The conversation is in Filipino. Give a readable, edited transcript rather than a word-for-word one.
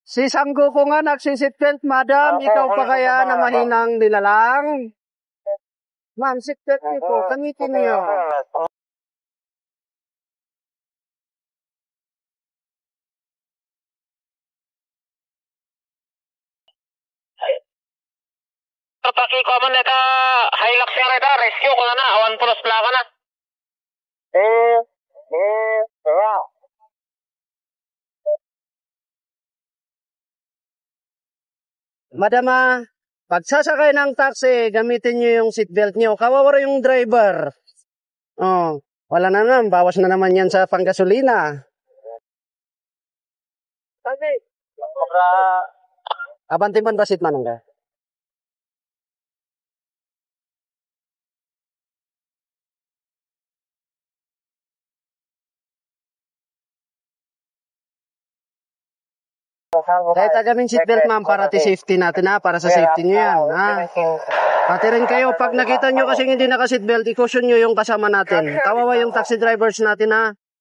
Si Sanggo ko nga nagsisitbelt, madam. Ikaw pa kaya na mahinang nilalang? Ma'am, sitbelt niyo po. Gamitin niyo. Paki ko man neta Hilux ya reta rescue ko na awan pulos plaka na. Madama, pagsasakay ng taxi, gamitin niyo yung seatbelt niyo. Kawawa yung driver. Oh, wala na naman. Bawas na naman yan sa panggasolina. Sabi, abanti man basit manong ka? Kahit agamin seatbelt, ma'am, para safety natin, ha? Para sa safety nyo yan, ha? Pati rin kayo, pag nakita nyo kasing hindi naka-seatbelt, i-caution nyo yung kasama natin. Kawawa yung taxi drivers natin, ha?